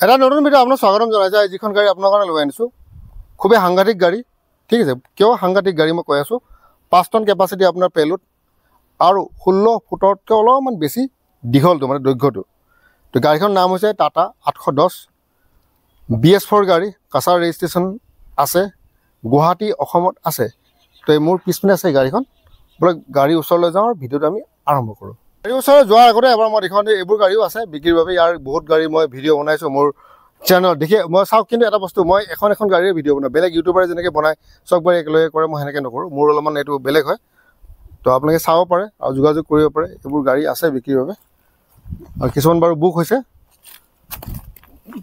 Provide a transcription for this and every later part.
এটা নতুন ভিডিও আপোনাক স্বাগতম জনাইছোঁ। যিখন গাড়ী আপোনাৰ কাৰণে লৈ আনিছোঁ খুবেই সাংঘাতিক গাড়ী, ঠিক আছে। কিয় সাংঘাতিক গাড়ী মই কৈ আছোঁ, 5 টন কেপাচিটি আপোনাৰ পেলোড আৰু 16 ফুটতকৈ অলপমান বেছি দীঘলটো মানে দৈৰ্ঘ্যটো। তো গাড়ীখনৰ নাম হৈছে টাটা 810 BS4 গাড়ী, কাছাৰ ৰেজিষ্ট্ৰেশ্যন আছে, গুৱাহাটী অসমত আছে। তো মোৰ পিছপিনে আছে গাড়ীখন। বোলে গাড়ীৰ ওচৰলৈ যাওঁ আৰু ভিডিঅ'টো আমি আৰম্ভ কৰোঁ। গাড়ীৰ ওচৰলৈ যোৱাৰ আগতে এবাৰ মই দেখুৱাওঁ, এইবোৰ গাড়ীও আছে বিক্ৰীৰ বাবে। ইয়াৰ বহুত গাড়ী মই ভিডিঅ' বনাইছোঁ মোৰ চেনেলত, দেখি মই চাওক। কিন্তু এটা বস্তু, মই এখন গাড়ীৰে ভিডিঅ' বনাওঁ। বেলেগ ইউটিউবাৰে যেনেকৈ বনায় চব গাড়ী একেলগে কৰে, মই সেনেকৈ নকৰোঁ। মোৰ অলপমান এইটো বেলেগ হয়। তো আপোনালোকে চাব পাৰে আৰু যোগাযোগ কৰিব পাৰে। এইবোৰ গাড়ী আছে বিক্ৰীৰ বাবে আৰু কিছুমান বাৰু বুক হৈছে।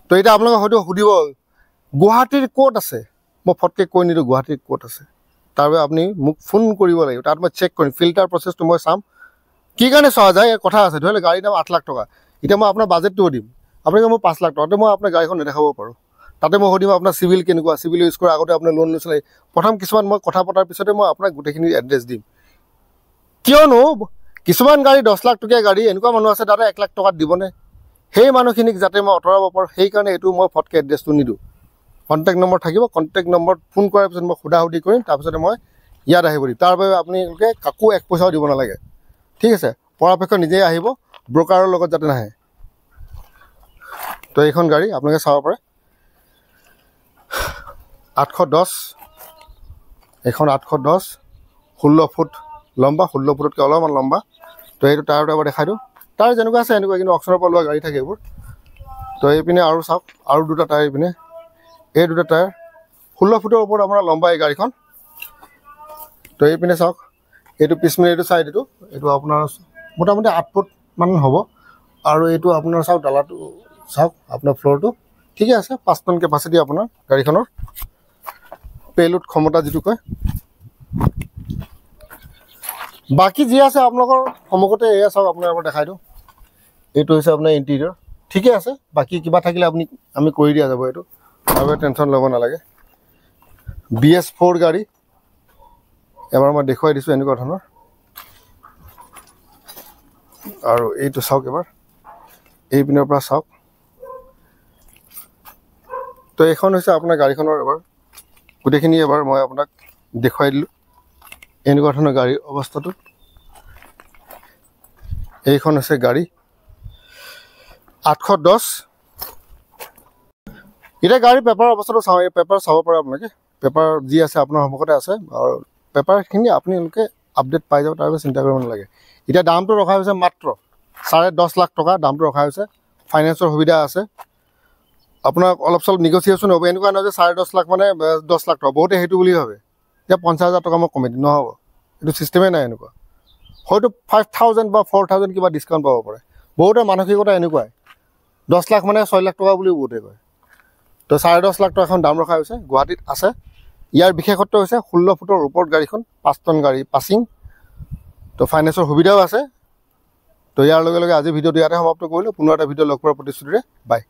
তো এতিয়া আপোনালোকে হয়তো সুধিব গুৱাহাটীৰ ক'ত আছে, মই ফটকৈ কৈ নিদিওঁ গুৱাহাটীৰ ক'ত আছে। তাৰ বাবে আপুনি মোক ফোন কৰিব লাগিব, তাত মই চেক কৰিম, ফিল্টাৰ প্ৰচেছটো মই চাম। কি কাৰণে চোৱা যায় কথা আছে। ধৰি লওক গাড়ীৰ দাম 8 লাখ টকা, এতিয়া মই আপোনাৰ বাজেটটোও দিম, আপোনালোকে মোক 5 লাখ টকাতে মই আপোনাৰ গাড়ীখন নেদেখাব পাৰোঁ। তাতে মই সুধিম আপোনাৰ চিভিল কেনেকুৱা, চিভিল ইউজ কৰাৰ আগতে আপোনাৰ লোন লৈছিলে। প্ৰথম কিছুমান মই কথা পতাৰ পিছতে মই আপোনাক গোটেইখিনি এড্ৰেছ দিম। কিয়নো কিছুমান গাড়ী 10 লাখ টকীয়া গাড়ী এনেকুৱা মানুহ আছে, দাদা 1 লাখ টকাত দিবনে? সেই মানুহখিনিক যাতে মই আঁতৰাব পাৰোঁ, সেইকাৰণে এইটো মই ফটকৈ এড্ৰেছটো নিদিওঁ। কণ্টেক্ট নম্বৰ থাকিব, কণ্টেক্ট নম্বৰত ফোন কৰাৰ পিছত মই সুধি কৰিম, তাৰপিছতে মই ইয়াত আহিব দিম। তাৰ বাবে আপোনালোকে কাকো 1 পইচাও দিব নালাগে, ঠিক আছে। পৰাপক্ষত নিজেই আহিব, ব্ৰকাৰৰ লগত যাতে নাহে। তো এইখন গাড়ী আপোনালোকে চাব পাৰে 810, এইখন 810 16 ফুট লম্বা, 16 ফুটতকৈ অলপমান লম্বা। তো এইটো টায়াৰটো এবাৰ দেখাই দিওঁ। টায়াৰ যেনেকুৱা আছে এনেকুৱা, কিন্তু অপশ্যনৰ পৰা লোৱা গাড়ী থাকে এইবোৰ। তো এইপিনে আৰু চাওক, আৰু দুটা টায়াৰ এইপিনে, এই দুটা টায়াৰ 16 ফুটৰ ওপৰত আপোনাৰ লম্বা এই গাড়ীখন। তো এইপিনে চাওক, এইটো পিছপিনে এইটো চাইড, এইটো আপোনাৰ মোটামুটি 8 ফুটমান হ'ব। আৰু এইটো আপোনাৰ চাওক ডালাটো চাওক, আপোনাৰ ফ্ল'ৰটো ঠিকে আছে। 5 টন কেপাচিটি আপোনাৰ গাড়ীখনৰ পেলোড ক্ষমতা যিটো কয়। বাকী যি আছে আপোনালোকৰ সন্মুখতে এয়া চাওক, আপোনাৰ এবাৰ দেখাই দিওঁ। এইটো হৈছে আপোনাৰ ইণ্টেৰিয়ৰ, ঠিকে আছে। বাকী কিবা থাকিলে আমি কৰি দিয়া যাব, এইটো তাৰবাবে টেনশ্যন ল'ব নালাগে। BS4 গাড়ী এবাৰ মই দেখুৱাই দিছোঁ এনেকুৱা ধৰণৰ। আৰু এইটো চাওক এবাৰ, এইপিনৰ পৰা চাওক। তো এইখন হৈছে আপোনাৰ গাড়ীখনৰ এবাৰ গোটেইখিনি এবাৰ মই আপোনাক দেখুৱাই দিলোঁ এনেকুৱা ধৰণৰ গাড়ীৰ অৱস্থাটো। এইখন হৈছে গাড়ী 810। এতিয়া গাড়ীৰ পেপাৰৰ অৱস্থাটো চাওঁ, এই পেপাৰ চাব পাৰে আপোনালোকে। পেপাৰ যি আছে আপোনাৰ সন্মুখতে আছে, আৰু পেপাৰখিনি আপোনালোকে আপডেট পাই যাব, তাৰ বাবে চিন্তা কৰিব নালাগে। এতিয়া দামটো ৰখা হৈছে মাত্ৰ 10.5 লাখ টকা দামটো ৰখা হৈছে। ফাইনেন্সৰ সুবিধা আছে, আপোনাক অলপ চলপ নিগচিয়েশ্যন হ'ব। এনেকুৱা নহয় যে 10.5 লাখ মানে 10 লাখ টকা, বহুতে সেইটো বুলি ভাবে যে 50,000 টকা মই কমাই দিম, নহ'ব। এইটো চিষ্টেমেই নাই এনেকুৱা। হয়তো 5,000 বা 4,000 কিবা ডিছকাউণ্ট পাব পাৰে। বহুতে মানসিকতা এনেকুৱাই, 10 লাখ মানে 6 লাখ টকা বুলিও বহুতে কয়। তো 10.5 লাখ টকা এখন দাম ৰখা হৈছে, গুৱাহাটীত আছে। ইয়াৰ বিশেষত্ব হৈছে 16 ফুটৰ ওপৰত গাড়ীখন, 5 টন গাড়ী, পাছিং। তো ফাইনেন্সৰ সুবিধাও আছে। তো ইয়াৰ লগে লগে আজি ভিডিঅ'টো ইয়াতে সমাপ্ত কৰিলোঁ। পুনৰ এটা ভিডিঅ' লগ পোৱাৰ প্ৰতিশ্ৰুতিৰে বাই।